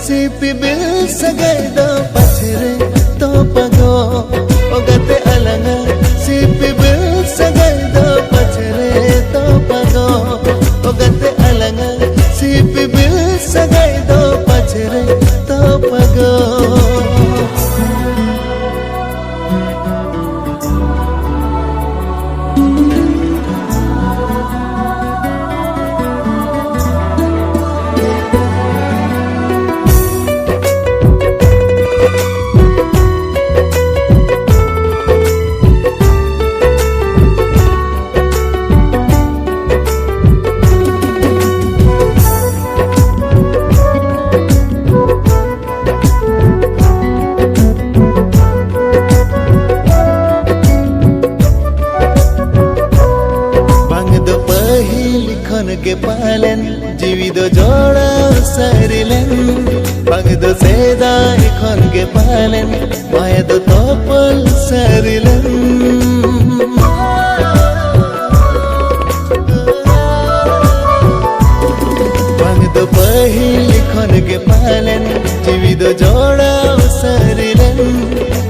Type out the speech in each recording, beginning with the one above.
sipi bil sagai do pachre to pago ogate alanga sipi bil sagai do pachre to pago ogate alanga sipi bil sagai do pachre to pago के पालन जीवित जोड़ा सरिलन पगदो सेदाय खन के पालन माया दो तोपल सरिलन पगदो पहिल खन के पालन जीवित जोड़ा सरिलन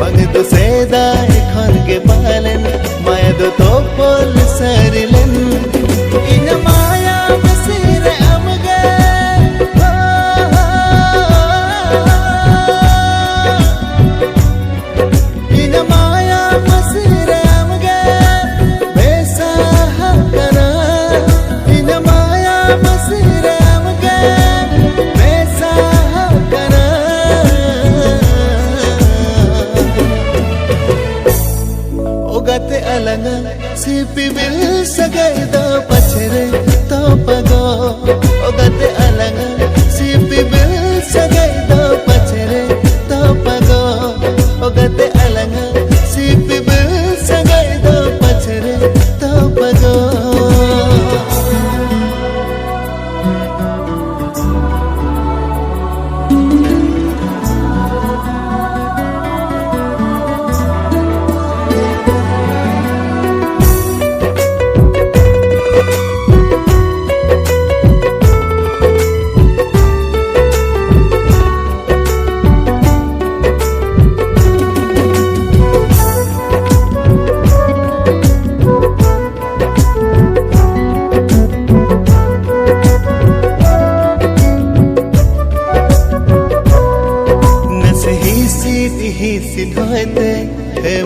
पगदो सेदाय खन के पालन माया दो तोपल सरिलन इन माया alanga sipi bil sagai do pachre to pago ogate alanga sipi bil sagai do pachre to pago ogate alanga sipi bil sagai do pachre to pago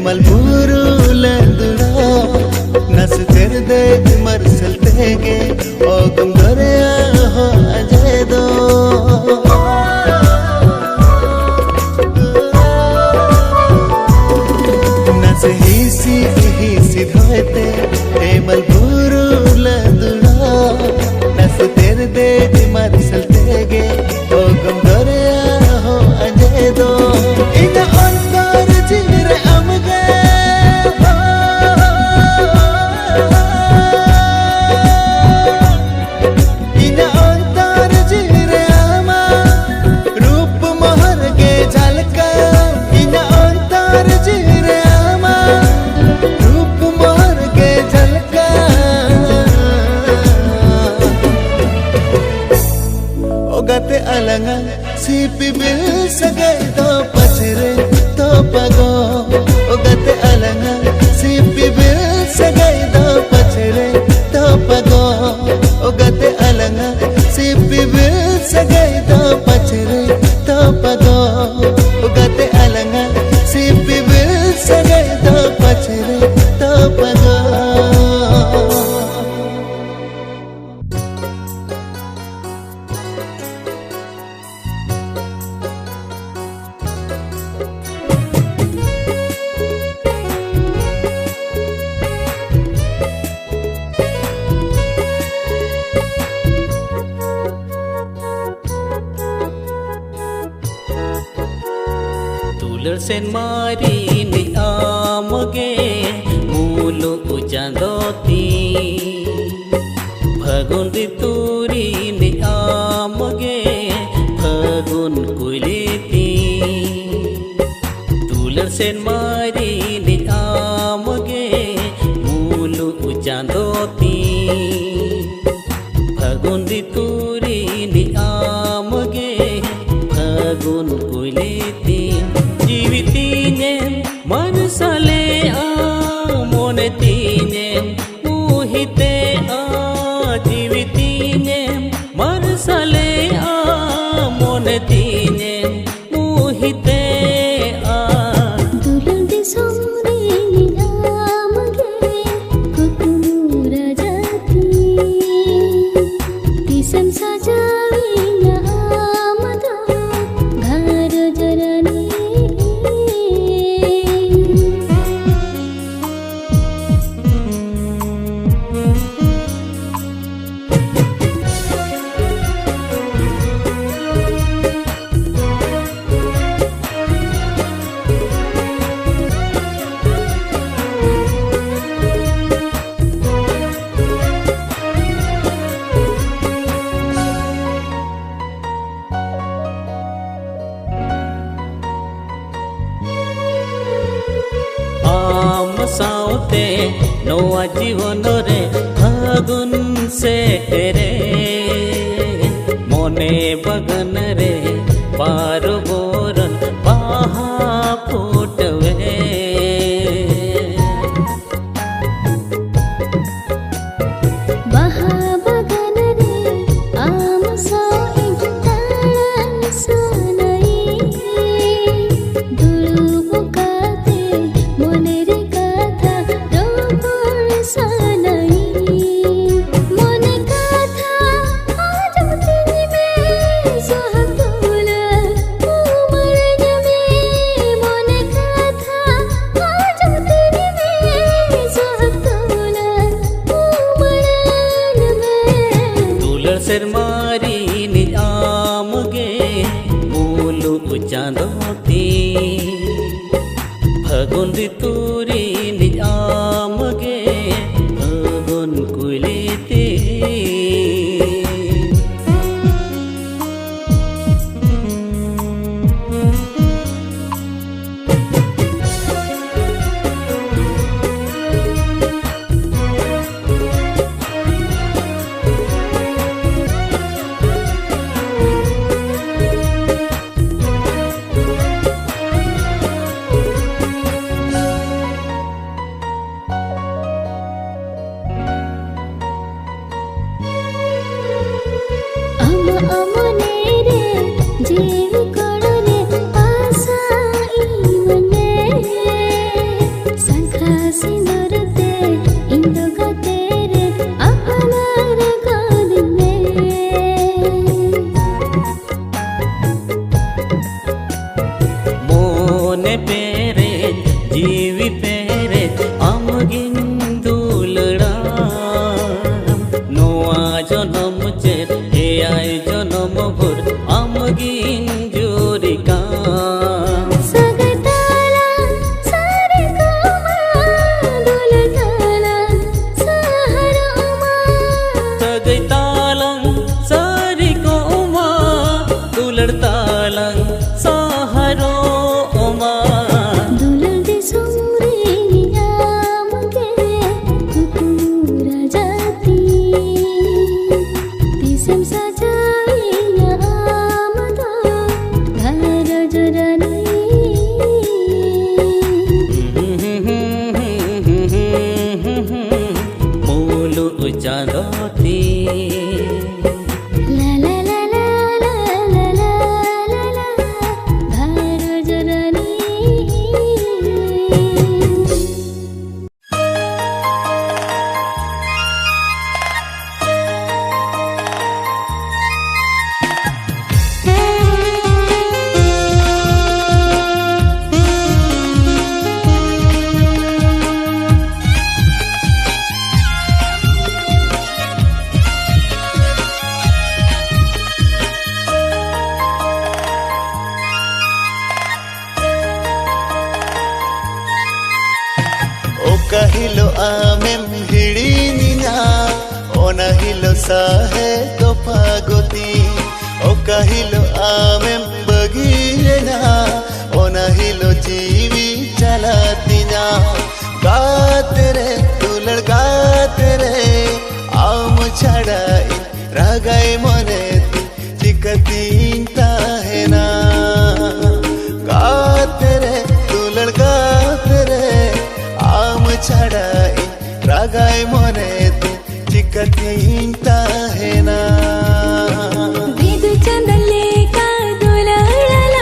मलबूरू लंदुड़ा नस तेर दे मरसल तेगे ओ गम दरिया हो अजय दो नस ही धोते हे मलबूरू लंदुड़ा नस तेर दे मरसल तेगे ओ गम दरिया हो अजय दो इन अंतर जिरे ogate alanga sipi bil sagai do pachre to pago ogate alanga sipi bil sagai do pachre to pago ogate alanga sipi bil sagai do pachre to pago ogate alanga sipi bil sagai do pachre to pago sen mari ni amge mulu ujandoti phagun rituri ni amge phagun kuliti tular sen mari ni amge mulu ujandoti phagun rituri ni amge मोहिते आ दुलन दे सोमरे आमगे कुकुरा जाती तिसम सजावी आमदा घर जरानी साउते नोआ जीवन रे फागुन सेटरे मोने बगन रे पार बोरन बाहा फूटवे बाहा बगन रे आम सोई ताळन सोनाई दुळु बुकाते मोने रे कथा रोबोळ सोनाई मोने कथा आज तिनी में सोहतुल उमळन में मोने कथा आज तिनी में सोहतुल उमळन में दुलर सिर मारी निजामगे मूलु चांदोती फगुन ऋतुरी निजामगे फगुन कुलेती अमने रे जीव कोडले आसाई मने संखा सिंदूरते इंदु गते रे अपनार गोदिने मोने पेरे जीवी पेरे अमगिंदुलड़ा नोआ जनम चेर हे आय जनम भोर अमगिन जोरिका सगताला सारे कोमा दुलताला सहारा उमा सगै तालंग सारी कोमा दुलड़ तालंग सहारो ओमा दुलन दे सोमरे आमगे कुकुरा जाती तिसम सजावी आमदा घर जरानी मूलु चांदोती ला ला ला ला ला ला ला ला घर जरानी कहिलो आमेम हिड़ीनिना ओना हिलो साहे तो पागोती ओ कहिलो आमेम बगीना ओना हिलो जीवी चलातीना गाते रे दुलड़ गाते रे आम छड़ाई रागाई मने चिकतीन ताहेना गाते रे दुलड़ गाते रे आम छड़ाई रागाई मने चिकतीन ताहेना विदु चंदले का दुलड़ला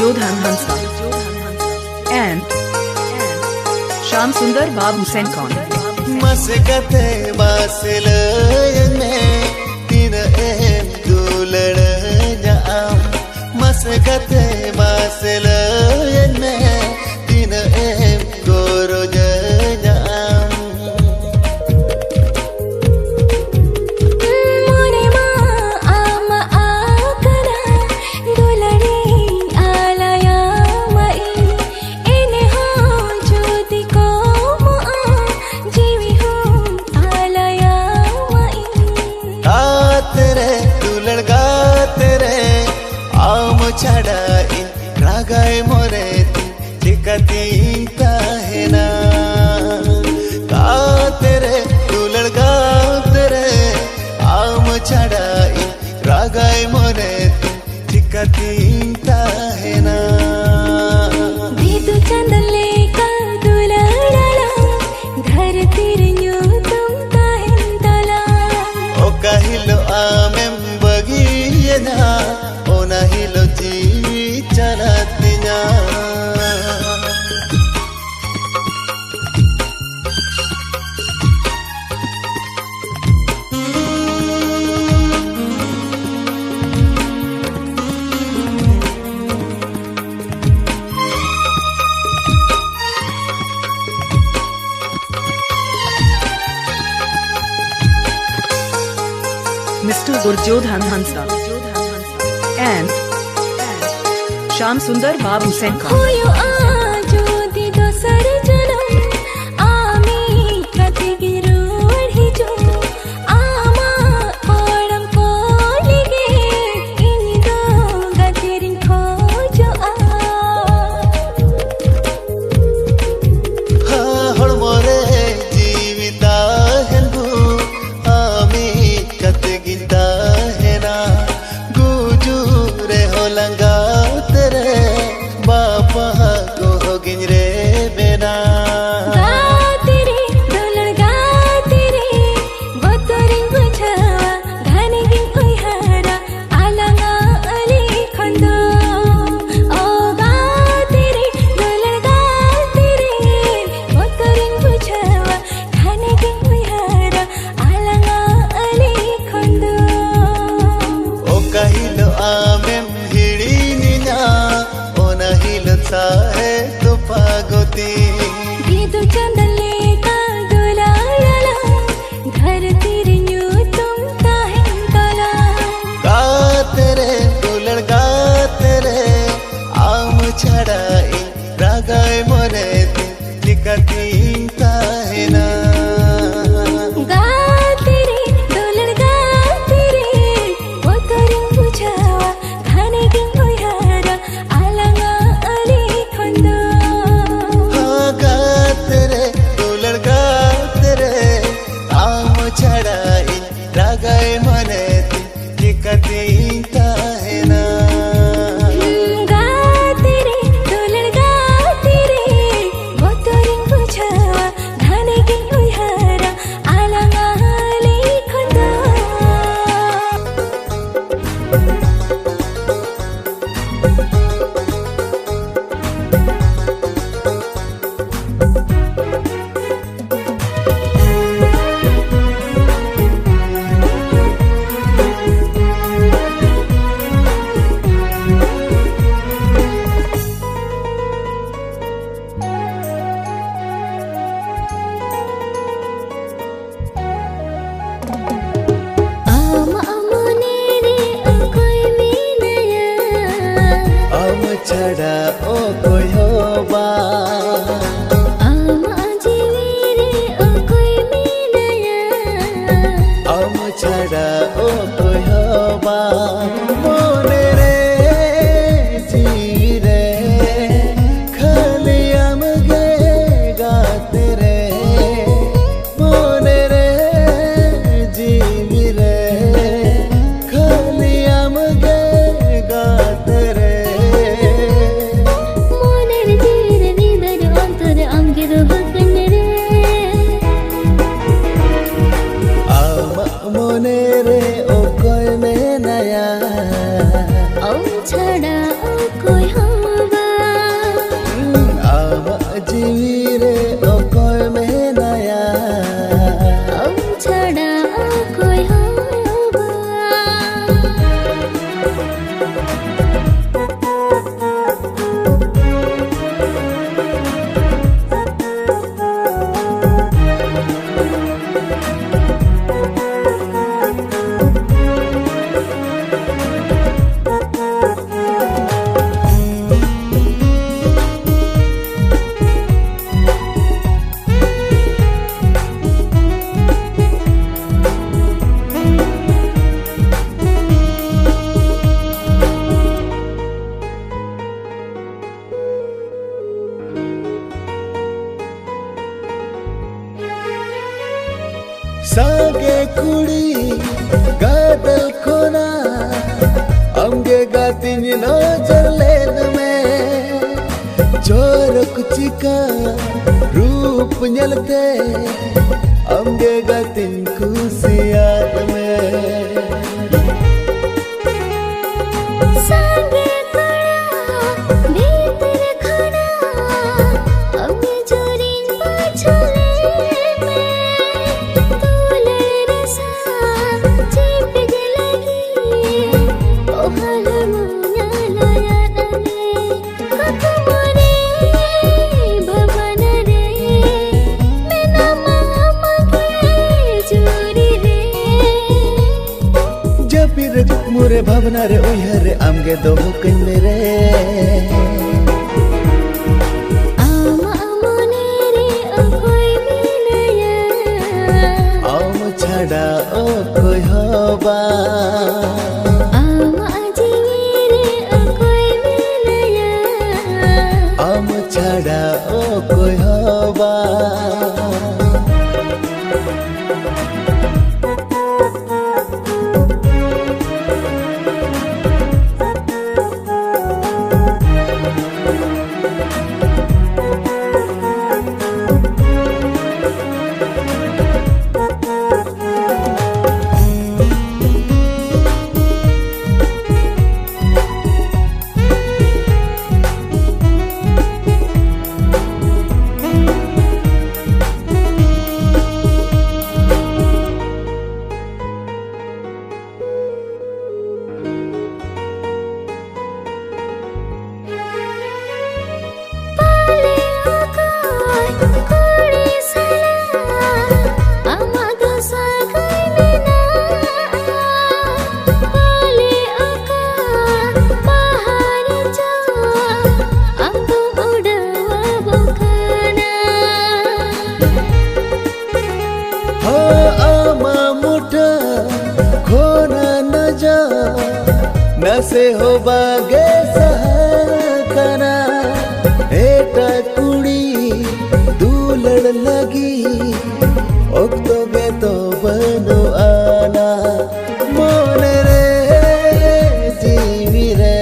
Duryodhan Hansa and Shyam Sundar Babu Senkon. मस्कते मासलयने तीन एम दुलड़ जाम मस्कते मासलयने तीन एम गोरो जाम मोरे माँ आम आकरा दुलड़ी आलया मई इन्हें हो ज्योति को जीवी हो आलया मई तेरे दुलड़ गा तेरे आम छड़ा इन रागाय मोरे चिकती ताहेना का तेरे दुलड़ गा तेरे आम छड़ा इन रागाय मोरे चिकती ताहेना दीदू चंदले का दुलड़ला घर तिरन्यू तुम काहिन तला ओ कहिलो आमें बगियना ओ नहिलो जी चलतिना Mr. Duryodhan Hansa and Shyam Sundar Babu Senkon. होयो आजो दीदो सर जनम आमी कतिगिरो अढ़िजो आमा ओड़म कोलिगे इनिदो गतिरिन खोजो हड़ मोरे जीविता हेल्बू आमी कत गिंदा हेना गुजूरे हो लंगा तेरे बापा को हो गिंजरे बेना गातिरे दुलड़ गातिरे बोतरिन बुझावा घने गिन कोई हारा आलंगा अली खंदो ओ गातिरे दुलड़ गातिरे बोतरिन बुझावा घने गिन कोई हारा आलंगा अली खंदो ओ कहिलो आमें हिड़ी निना ओ नहिलो साहे तो पागोती दीदू चंदले का दुलाड़ला घर तिरन्यू तुम काहिन तला गा तेरे दुलड़ गा तेरे आम छड़ा इन रागाय मोरे चिकती ताहेना गातिरे दुलड़ गातिरे बोतरिन बुझावा घने गिन कोई हारा आलंगा अली खंदो हाँ गा तेरे दुलड़ गा तेरे आम छड़ा इन रागाय मोरे चिकती ताहेना गातिरे दुलड़ गातिरे बोतरिन बुझावा घने गिन कोई हारा आलंगा अली खंदो आम अमने रे कोई मीनया आम छड़ा ओ कोई हो बा आम जीवे रे कोई मीनया आम छड़ा ओ कोई हो बा मोने रे जी रे खाली आम गे गाते रे मोने रे जी रे खाली आम गे गाते रे जीवी रे ओकोय में नया आम छड़ा कोई होबा सागे कुड़ी गादल खोना अमगे गातिन नो जलेन में चोर कुचिका रूप nyलते अमगे गातिन खुशियात में संगे कड़ा भीतर खड़ा हमें जोरिन पाछले में तोले रसा चिपक लगी ओ हाल मुना लया ने कतमरे भवन रे मेना मामा के जोरी रे जबिर मुरे भावना रे ओहरे आमगे दो कन रे आमा मने रे ओकोय मिलया आम छड़ा ओ कोई होबा आमा जीवी रे ओकोय मिलया आम छड़ा ओ कोई होबा पाले ओकोय कोड़ी सला आमा दोसा गइना पाले ओकोय पहाड़ जो आंगो उड़वा बखाना हो आमा मुठा खोना न जा न से हो बागे सहकना एटा कुड़ी दूलड़ लगी ओक्तो बे तो बनो आना मोन रे जीवी रे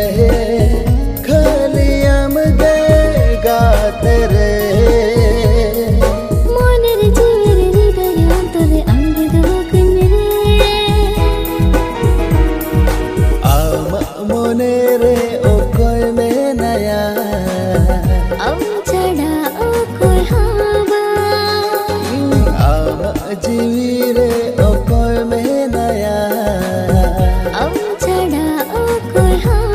खाली आम गे गात रे मोने रे जीवी रे हृदय अंतरे अंगे दवकन रे आम मोने रे ओकोय में नया आम छड़ा ओकोय होबा आम जीवी रे ओकोय में नया आम छड़ा ओकोय होबा